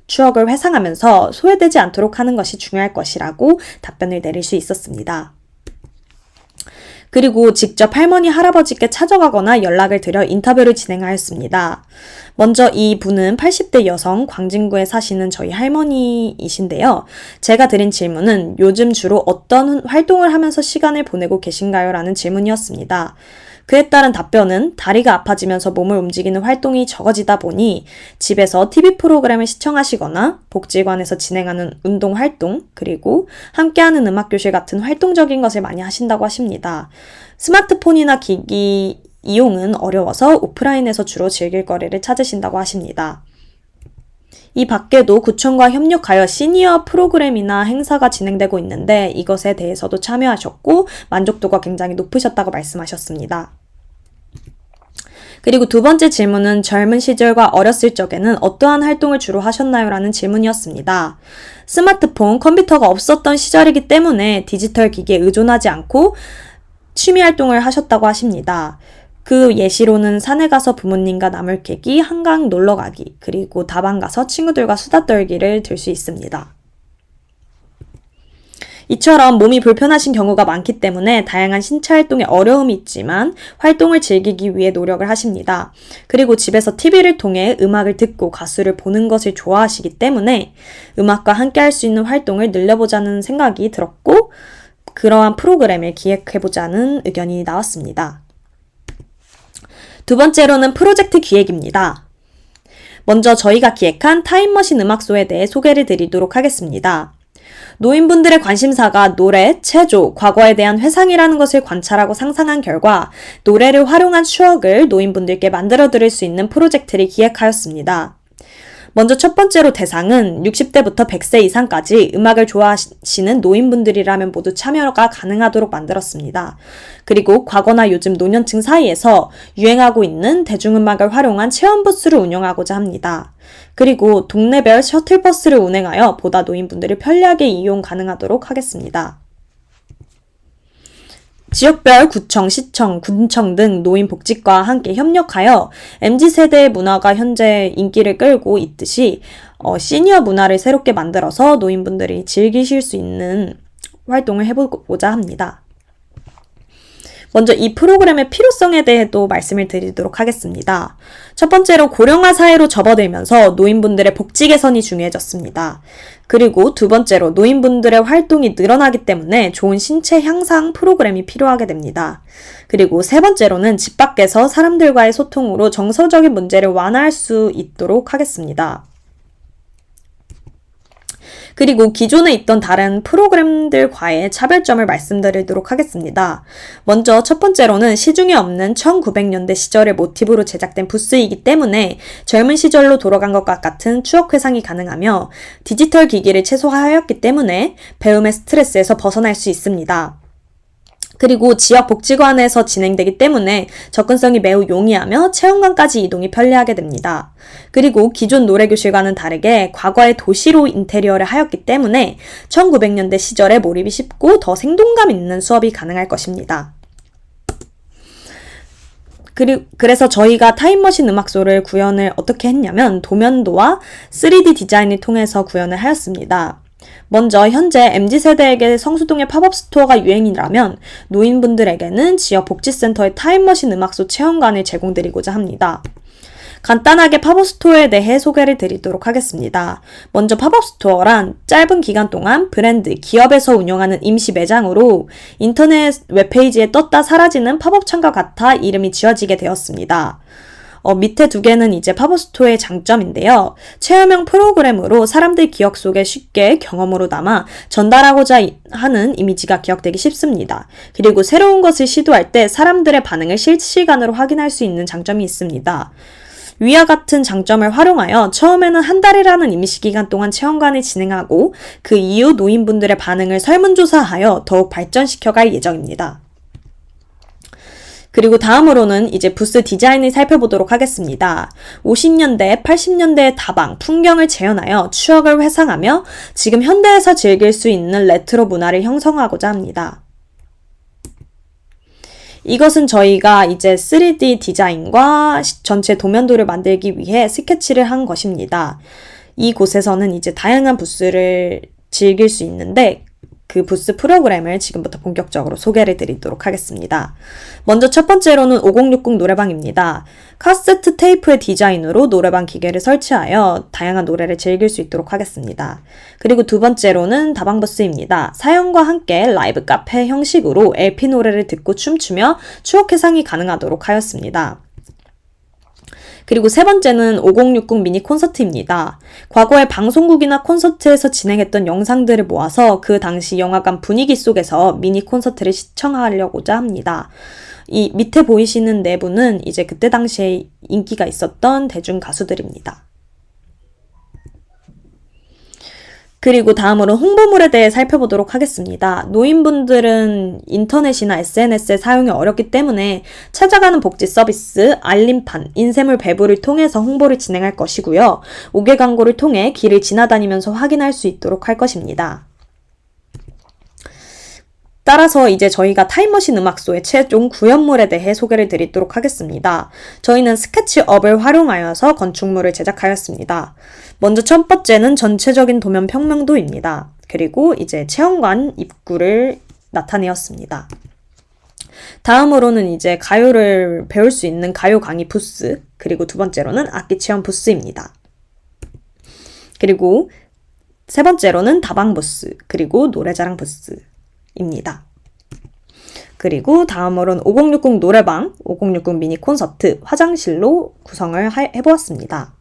추억을 회상하면서 소외되지 않도록 하는 것이 중요할 것이라고 답변을 내릴 수 있었습니다. 그리고 직접 할머니, 할아버지께 찾아가거나 연락을 드려 인터뷰를 진행하였습니다. 먼저 이 분은 80대 여성 광진구에 사시는 저희 할머니이신데요. 제가 드린 질문은 요즘 주로 어떤 활동을 하면서 시간을 보내고 계신가요? 라는 질문이었습니다. 그에 따른 답변은 다리가 아파지면서 몸을 움직이는 활동이 적어지다 보니 집에서 TV 프로그램을 시청하시거나 복지관에서 진행하는 운동 활동, 그리고 함께하는 음악교실 같은 활동적인 것을 많이 하신다고 하십니다. 스마트폰이나 기기 이용은 어려워서 오프라인에서 주로 즐길 거리를 찾으신다고 하십니다. 이 밖에도 구청과 협력하여 시니어 프로그램이나 행사가 진행되고 있는데 이것에 대해서도 참여하셨고 만족도가 굉장히 높으셨다고 말씀하셨습니다. 그리고 두 번째 질문은 젊은 시절과 어렸을 적에는 어떠한 활동을 주로 하셨나요? 라는 질문이었습니다. 스마트폰, 컴퓨터가 없었던 시절이기 때문에 디지털 기기에 의존하지 않고 취미 활동을 하셨다고 하십니다. 그 예시로는 산에 가서 부모님과 나물 캐기, 한강 놀러 가기, 그리고 다방 가서 친구들과 수다 떨기를 들 수 있습니다. 이처럼 몸이 불편하신 경우가 많기 때문에 다양한 신체 활동에 어려움이 있지만 활동을 즐기기 위해 노력을 하십니다. 그리고 집에서 TV를 통해 음악을 듣고 가수를 보는 것을 좋아하시기 때문에 음악과 함께 할 수 있는 활동을 늘려보자는 생각이 들었고 그러한 프로그램을 기획해보자는 의견이 나왔습니다. 두 번째로는 프로젝트 기획입니다. 먼저 저희가 기획한 타임머신 음악소에 대해 소개를 드리도록 하겠습니다. 노인분들의 관심사가 노래, 체조, 과거에 대한 회상이라는 것을 관찰하고 상상한 결과 노래를 활용한 추억을 노인분들께 만들어 드릴 수 있는 프로젝트를 기획하였습니다. 먼저 첫 번째로 대상은 60대부터 100세 이상까지 음악을 좋아하시는 노인분들이라면 모두 참여가 가능하도록 만들었습니다. 그리고 과거나 요즘 노년층 사이에서 유행하고 있는 대중음악을 활용한 체험부스를 운영하고자 합니다. 그리고 동네별 셔틀버스를 운행하여 보다 노인분들이 편리하게 이용 가능하도록 하겠습니다. 지역별 구청, 시청, 군청 등 노인복지과와 함께 협력하여 MZ세대의 문화가 현재 인기를 끌고 있듯이 시니어 문화를 새롭게 만들어서 노인분들이 즐기실 수 있는 활동을 해보고자 합니다. 먼저 이 프로그램의 필요성에 대해도 말씀을 드리도록 하겠습니다. 첫 번째로 고령화 사회로 접어들면서 노인분들의 복지 개선이 중요해졌습니다. 그리고 두 번째로 노인분들의 활동이 늘어나기 때문에 좋은 신체 향상 프로그램이 필요하게 됩니다. 그리고 세 번째로는 집 밖에서 사람들과의 소통으로 정서적인 문제를 완화할 수 있도록 하겠습니다. 그리고 기존에 있던 다른 프로그램들과의 차별점을 말씀드리도록 하겠습니다. 먼저 첫 번째로는 시중에 없는 1900년대 시절의 모티브로 제작된 부스이기 때문에 젊은 시절로 돌아간 것과 같은 추억 회상이 가능하며 디지털 기기를 최소화하였기 때문에 배움의 스트레스에서 벗어날 수 있습니다. 그리고 지역 복지관에서 진행되기 때문에 접근성이 매우 용이하며 체험관까지 이동이 편리하게 됩니다. 그리고 기존 노래교실과는 다르게 과거의 도시로 인테리어를 하였기 때문에 1900년대 시절에 몰입이 쉽고 더 생동감 있는 수업이 가능할 것입니다. 그래서 저희가 타임머신 음악소를 구현을 어떻게 했냐면 도면도와 3D 디자인을 통해서 구현을 하였습니다. 먼저 현재 MZ세대에게 성수동의 팝업 스토어가 유행이라면 노인분들에게는 지역 복지센터의 타임머신 음악소 체험관을 제공드리고자 합니다. 간단하게 팝업 스토어에 대해 소개를 드리도록 하겠습니다. 먼저 팝업 스토어란 짧은 기간 동안 브랜드, 기업에서 운영하는 임시 매장으로 인터넷 웹페이지에 떴다 사라지는 팝업 창과 같아 이름이 지어지게 되었습니다. 밑에 두 개는 이제 팝업 스토어의 장점인데요. 체험형 프로그램으로 사람들 기억 속에 쉽게 경험으로 남아 전달하고자 하는 이미지가 기억되기 쉽습니다. 그리고 새로운 것을 시도할 때 사람들의 반응을 실시간으로 확인할 수 있는 장점이 있습니다. 위와 같은 장점을 활용하여 처음에는 한 달이라는 임시기간 동안 체험관을 진행하고 그 이후 노인분들의 반응을 설문조사하여 더욱 발전시켜갈 예정입니다. 그리고 다음으로는 이제 부스 디자인을 살펴보도록 하겠습니다. 50년대, 80년대의 다방, 풍경을 재현하여 추억을 회상하며 지금 현대에서 즐길 수 있는 레트로 문화를 형성하고자 합니다. 이것은 저희가 이제 3D 디자인과 전체 도면도를 만들기 위해 스케치를 한 것입니다. 이곳에서는 이제 다양한 부스를 즐길 수 있는데 그 부스 프로그램을 지금부터 본격적으로 소개를 드리도록 하겠습니다. 먼저 첫 번째로는 5060 노래방입니다. 카세트 테이프의 디자인으로 노래방 기계를 설치하여 다양한 노래를 즐길 수 있도록 하겠습니다. 그리고 두 번째로는 다방버스입니다. 사연과 함께 라이브 카페 형식으로 LP 노래를 듣고 춤추며 추억 회상이 가능하도록 하였습니다. 그리고 세 번째는 5060 미니 콘서트입니다. 과거의 방송국이나 콘서트에서 진행했던 영상들을 모아서 그 당시 영화관 분위기 속에서 미니 콘서트를 시청하려고자 합니다. 이 밑에 보이시는 네 분은 이제 그때 당시에 인기가 있었던 대중 가수들입니다. 그리고 다음으로 홍보물에 대해 살펴보도록 하겠습니다. 노인분들은 인터넷이나 SNS의 사용이 어렵기 때문에 찾아가는 복지 서비스, 알림판, 인쇄물 배부를 통해서 홍보를 진행할 것이고요. 5개 광고를 통해 길을 지나다니면서 확인할 수 있도록 할 것입니다. 따라서 이제 저희가 타임머신 음악소의 최종 구현물에 대해 소개를 드리도록 하겠습니다. 저희는 스케치업을 활용하여서 건축물을 제작하였습니다. 먼저 첫 번째는 전체적인 도면 평면도입니다. 그리고 이제 체험관 입구를 나타내었습니다. 다음으로는 이제 가요를 배울 수 있는 가요 강의 부스, 그리고 두 번째로는 악기 체험 부스입니다. 그리고 세 번째로는 다방 부스, 그리고 노래자랑 부스입니다. 그리고 다음으로는 5060 노래방, 5060 미니 콘서트, 화장실로 구성을 해보았습니다.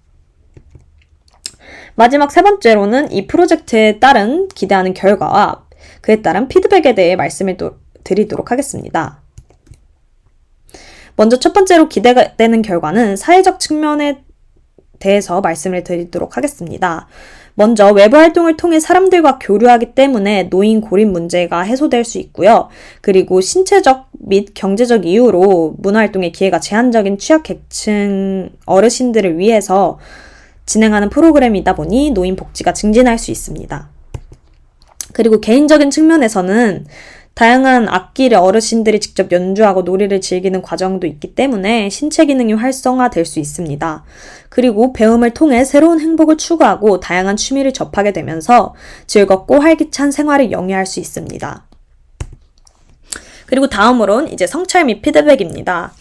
마지막 세 번째로는 이 프로젝트에 따른 기대하는 결과와 그에 따른 피드백에 대해 말씀을 드리도록 하겠습니다. 먼저 첫 번째로 기대되는 결과는 사회적 측면에 대해서 말씀을 드리도록 하겠습니다. 먼저 외부 활동을 통해 사람들과 교류하기 때문에 노인 고립 문제가 해소될 수 있고요. 그리고 신체적 및 경제적 이유로 문화활동의 기회가 제한적인 취약계층 어르신들을 위해서 진행하는 프로그램이다 보니 노인 복지가 증진할 수 있습니다. 그리고 개인적인 측면에서는 다양한 악기를 어르신들이 직접 연주하고 놀이를 즐기는 과정도 있기 때문에 신체 기능이 활성화될 수 있습니다. 그리고 배움을 통해 새로운 행복을 추구하고 다양한 취미를 접하게 되면서 즐겁고 활기찬 생활을 영위할 수 있습니다. 그리고 다음으로는 이제 성찰 및 피드백입니다.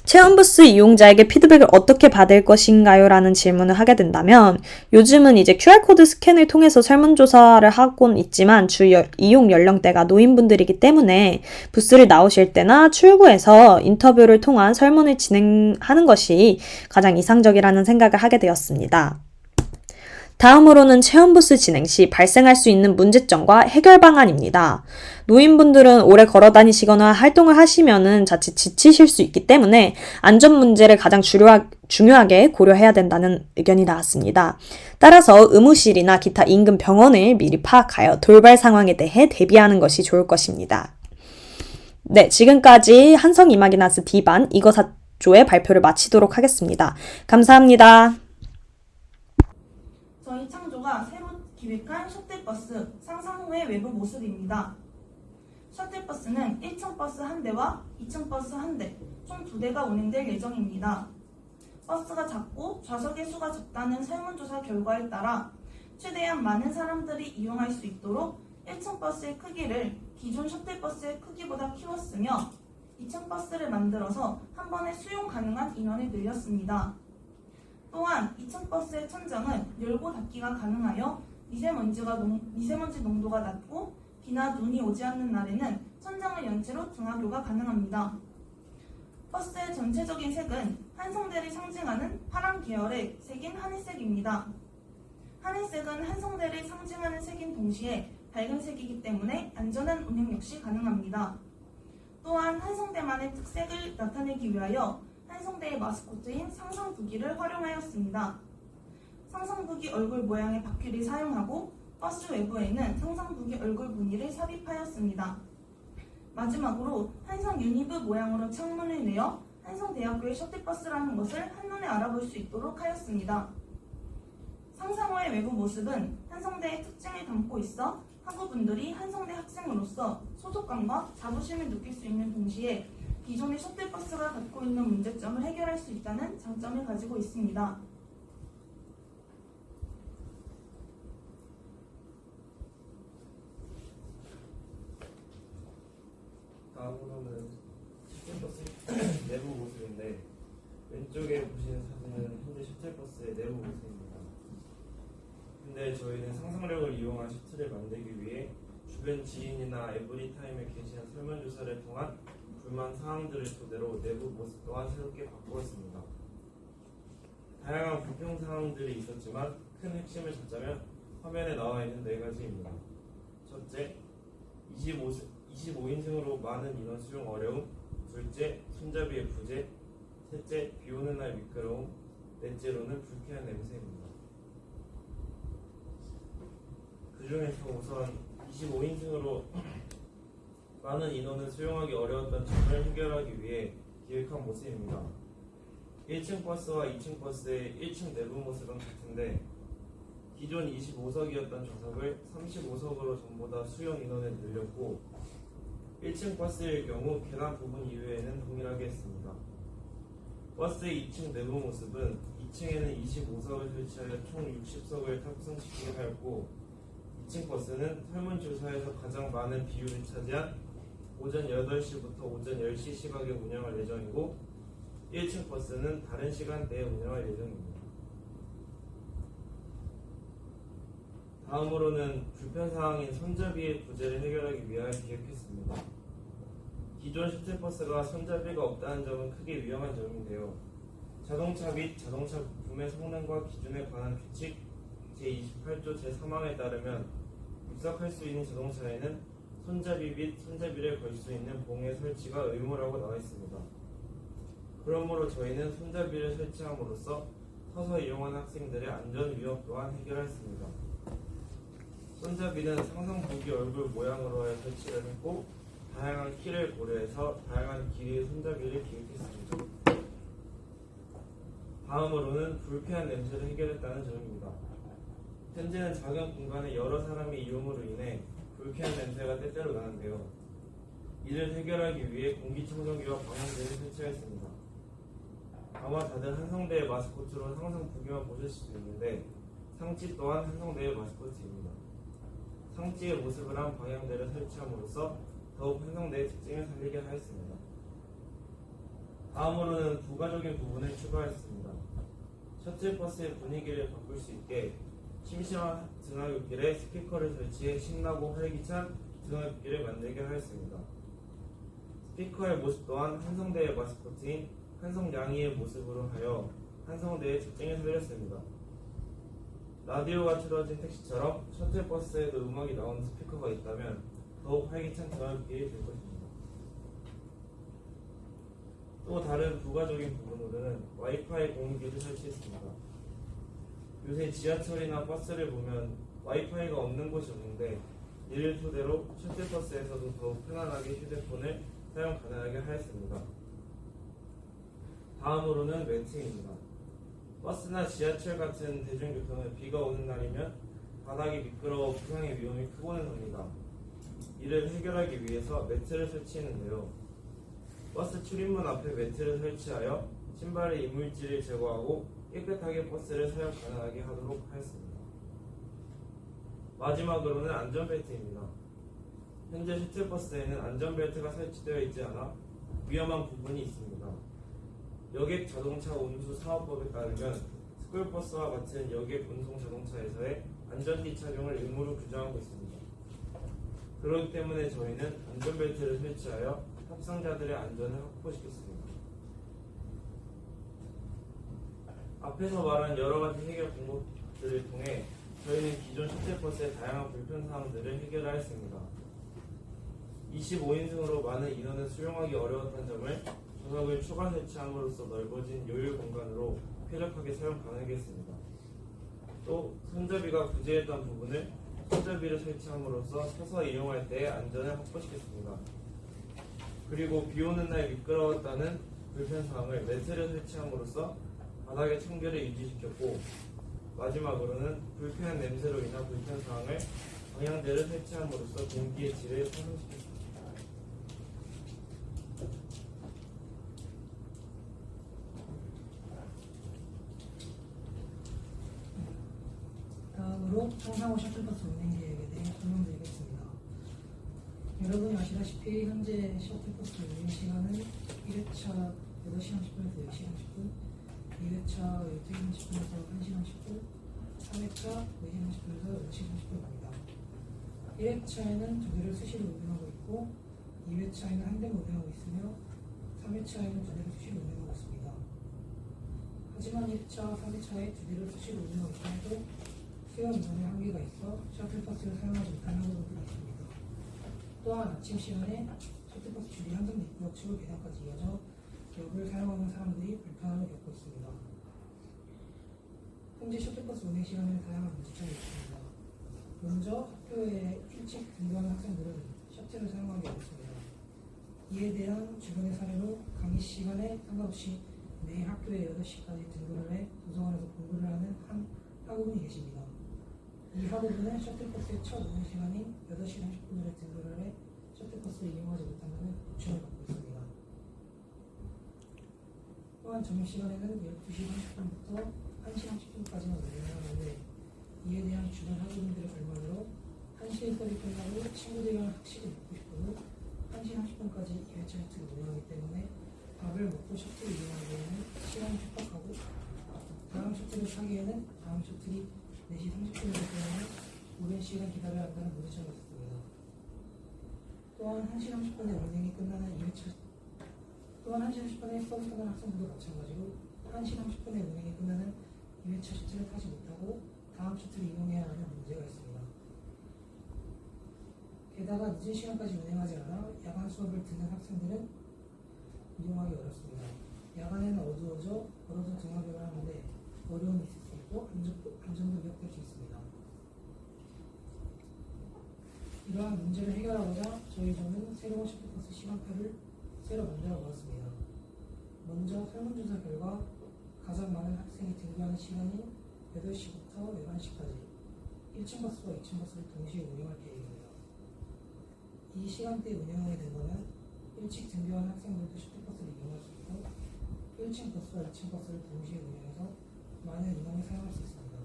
체험부스 이용자에게 피드백을 어떻게 받을 것인가요? 라는 질문을 하게 된다면 요즘은 이제 QR코드 스캔을 통해서 설문조사를 하곤 있지만 이용 연령대가 노인분들이기 때문에 부스를 나오실 때나 출구에서 인터뷰를 통한 설문을 진행하는 것이 가장 이상적이라는 생각을 하게 되었습니다. 다음으로는 체험부스 진행 시 발생할 수 있는 문제점과 해결 방안입니다. 노인분들은 오래 걸어 다니시거나 활동을 하시면은 자칫 지치실 수 있기 때문에 안전 문제를 가장 중요하게 고려해야 된다는 의견이 나왔습니다. 따라서 의무실이나 기타 인근 병원을 미리 파악하여 돌발 상황에 대해 대비하는 것이 좋을 것입니다. 네, 지금까지 한성 이마기나스 D반 이거사조의 발표를 마치도록 하겠습니다. 감사합니다. 저희 창조가 새로 기획한 셔틀버스 상상 후의 외부 모습입니다. 셔틀버스는 1층 버스 1대와 2층 버스 1대, 총 2대가 운행될 예정입니다. 버스가 작고 좌석의 수가 적다는 설문조사 결과에 따라 최대한 많은 사람들이 이용할 수 있도록 1층 버스의 크기를 기존 셔틀버스의 크기보다 키웠으며 2층 버스를 만들어서 한 번에 수용 가능한 인원을 늘렸습니다. 또한 2층 버스의 천장은 열고 닫기가 가능하여 미세먼지 농도가 낮고 비나 눈이 오지 않는 날에는 천장을 연 채로 등하교가 가능합니다. 버스의 전체적인 색은 한성대를 상징하는 파란 계열의 색인 하늘색입니다. 하늘색은 한성대를 상징하는 색인 동시에 밝은 색이기 때문에 안전한 운행 역시 가능합니다. 또한 한성대만의 특색을 나타내기 위하여 한성대의 마스코트인 상상부기를 활용하였습니다. 상상부기 얼굴 모양의 바퀴를 사용하고 버스 외부에는 상상부기 얼굴 무늬를 삽입하였습니다. 마지막으로 한성 유니브 모양으로 창문을 내어 한성대학교의 셔틀버스라는 것을 한눈에 알아볼 수 있도록 하였습니다. 상상호의 외부 모습은 한성대의 특징을 담고 있어 학우분들이 한성대 학생으로서 소속감과 자부심을 느낄 수 있는 동시에 기존의 셔틀버스가 갖고 있는 문제점을 해결할 수 있다는 장점을 가지고 있습니다. 다음으로는 셔틀버스 내부 모습인데, 왼쪽에 보시는 사진은 현재 셔틀버스의 내부 모습입니다. 근데 저희는 상상력을 이용한 셔틀을 만들기 위해 주변 지인이나 에브리타임에 게시한 설문조사를 통한 불만 사항들을 토대로 내부 모습 또한 새롭게 바꾸었습니다. 다양한 불평 사항들이 있었지만 큰 핵심을 찾자면 화면에 나와 있는 4가지입니다. 첫째, 25인승으로 많은 인원 수용 어려움. 둘째, 손잡이의 부재. 셋째, 비오는 날 미끄러움. 넷째로는 불쾌한 냄새입니다. 그 중에서 우선 25인승으로 많은 인원을 수용하기 어려웠던 점을 해결하기 위해 기획한 모습입니다. 1층 버스와 2층 버스의 1층 내부 모습은 같은데, 기존 25석이었던 좌석을 35석으로 전부 다 수용 인원을 늘렸고, 1층 버스일 경우 계단 부분 이외에는 동일하게 했습니다. 버스의 2층 내부 모습은 2층에는 25석을 설치하여 총 60석을 탑승시키게 하였고, 2층 버스는 설문조사에서 가장 많은 비율을 차지한 오전 8시부터 오전 10시 시각에 운영할 예정이고, 1층 버스는 다른 시간대에 운영할 예정입니다. 다음으로는 불편사항인 손잡이의 부재를 해결하기 위하여 기획했습니다. 기존 셔틀버스가 손잡이가 없다는 점은 크게 위험한 점인데요. 자동차 및 자동차 부품의 성능과 기준에 관한 규칙 제28조 제3항에 따르면 입석할 수 있는 자동차에는 손잡이 및 손잡이를 걸 수 있는 봉의 설치가 의무라고 나와 있습니다. 그러므로 저희는 손잡이를 설치함으로써 서서 이용하는 학생들의 안전 위험 또한 해결했습니다. 손잡이는 상상부기 얼굴 모양으로 하여 설치를 했고, 다양한 키를 고려해서 다양한 길이의 손잡이를 기획했습니다. 다음으로는 불쾌한 냄새를 해결했다는 점입니다. 현재는 작은 공간에 여러 사람이 이용으로 인해 불쾌한 냄새가 때때로 나는데요. 이를 해결하기 위해 공기청정기와 방향제를 설치하였습니다. 아마 다들 한성대의 마스코트로 항상 보기만 보실 수도 있는데, 상치 또한 한성대의 마스코트입니다. 상치의 모습을 한 방향제를 설치함으로써 더욱 한성대의 특징을 살리게 하였습니다. 다음으로는 부가적인 부분을 추가했습니다. 셔틀버스의 분위기를 바꿀 수 있게 심심한 등하굣길에 스피커를 설치해 신나고 활기찬 등하굣길을 만들게 하였습니다. 스피커의 모습 또한 한성대의 마스코트인 한성양이의 모습으로 하여 한성대의 특징을 살렸습니다. 라디오가 틀어진 택시처럼 셔틀버스에도 음악이 나오는 스피커가 있다면 더욱 활기찬 대화기에 될 것입니다. 또 다른 부가적인 부분으로는 와이파이 공유기를 설치했습니다. 요새 지하철이나 버스를 보면 와이파이가 없는 곳이 없는데 이를 토대로 셔틀버스에서도 더욱 편안하게 휴대폰을 사용 가능하게 하였습니다. 다음으로는 매트입니다. 버스나 지하철 같은 대중교통은 비가 오는 날이면 바닥이 미끄러워 부상의 위험이 크고는 합니다. 이를 해결하기 위해서 매트를 설치했는데요. 버스 출입문 앞에 매트를 설치하여 신발의 이물질을 제거하고 깨끗하게 버스를 사용 가능하게 하도록 하였습니다. 마지막으로는 안전벨트입니다. 현재 셔틀버스에는 안전벨트가 설치되어 있지 않아 위험한 부분이 있습니다. 여객 자동차 운수 사업법에 따르면 스쿨버스와 같은 여객 운송 자동차에서의 안전띠 착용을 의무로 규정하고 있습니다. 그렇기 때문에 저희는 안전벨트를 설치하여 탑승자들의 안전을 확보시켰습니다. 앞에서 말한 여러가지 해결 방법들을 통해 저희는 기존 셔틀버스의 다양한 불편사항들을 해결하였습니다. 25인승으로 많은 인원을 수용하기 어려웠던 점을 좌석을 추가 설치함으로써 넓어진 요율 공간으로 쾌적하게 사용 가능했습니다. 또 손잡이가 부재했던 부분을 손잡이를 설치함으로써 서서 이용할 때의 안전을 확보시켰습니다. 그리고 비오는 날 미끄러웠다는 불편사항을 매트를 설치함으로써 바닥의 청결을 유지시켰고, 마지막으로는 불쾌한 냄새로 인한 불편사항을 방향제를 설치함으로써 공기의 질을 상승시켰습니다. 다음으로 청상호 셔틀버스 운행 계획에 대해 설명드리겠습니다. 여러분이 아시다시피 현재 셔틀버스 운행 시간은 1회차 8시 30분에서 10시 30분, 2회차 12시 30분에서 1시 30분, 3회차 4시 30분에서 8시 30분입니다. 1회차에는 2대를 수시로 운행하고 있고, 2회차에는 한 대만 운행하고 있으며, 3회차에는 2대를 수시로 운행하고 있습니다. 하지만 1차, 3회차에 2대를 수시로 운행하고 있어도 수용 인원의 한계가 있어 셔틀버스를 사용하지 못하는 학우들이 있습니다. 또한 아침 시간에 셔틀버스 줄이 한성 입구역 출구 계단까지 이어져 역을 사용하는 사람들이 불편함을 겪고 있습니다. 현재 셔틀버스 운행 시간에는 다양한 문제점이 있습니다. 먼저 학교에 일찍 등교하는 학생들은 셔틀을 사용하기 어렵습니다. 이에 대한 주변의 사례로 강의 시간에 상관없이 매일 학교에 8시까지 등교를 해 도서관에서 공부를 하는 한 학우분이 계십니다. 이 학우분은 셔틀버스의 첫 운행 시간인 8시 30분에 등교를 해 셔틀버스를 이용하지 못한다는 고충을 받고 있습니다. 또한 점심시간에는 12시 30분부터 1시 30분까지만 운행을 하는데, 이에 대한 주변 학우분들의 불만으로 1시에 수업이 끝나고 친구들이랑 학식을 먹고 싶어도 1시 30분까지 2회차 셔틀을 운행하기 때문에 밥을 먹고 셔틀을 이용하기에는 시간이 촉박하고, 다음 셔틀을 타기에는 다음 셔틀이 4시 30분이기 때문에 오랜 시간 기다려야 한다는 문제점이 있습니다. 또한 1시 30분에 운행이 끝나는 2회차 또한 1시 30분에 수업을 타는 학생들도 마찬가지로 1시 30분에 운행이 끝나는 2회차 셔틀을 타지 못하고 다음 셔틀을 이용해야 하는 문제가 있습니다. 게다가 늦은 시간까지 운행하지 않아 야간 수업을 듣는 학생들은 이용하기 어렵습니다. 야간에는 어두워져 걸어서 등하교를 하는데 어려움이 있을 수 있고 안전도 위협될 수 있습니다. 이러한 문제를 해결하고자 저희 조는 새로운 셔틀버스 시간표를 새로 만들어 보았습니다. 먼저 설문조사 결과 가장 많은 학생이 등교하는 시간인 8시부터 11시까지 1층 버스와 2층 버스를 동시에 운영할 계획입니다. 이 시간대에 운영하게 된다면 일찍 등교한 학생들도 셔틀버스를 이용할 수 있고 1층 버스와 2층 버스를 동시에 운영해서 많은 인원을 사용할 수 있습니다.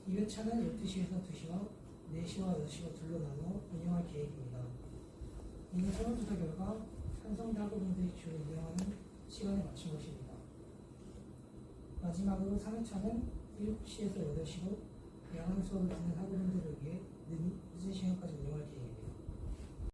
2회차는 12시에서 2시와 4시와 6시와 둘로 나누어 운영할 계획입니다. 이는 설문조사 결과 한성대 학우분들이 주로 이용하는 시간에 맞춘 것입니다. 마지막으로 3회차는 7시에서 8시로 야간 수업을 듣는 학우분들을 위해 늦은 시간까지 운영할 계획입니다.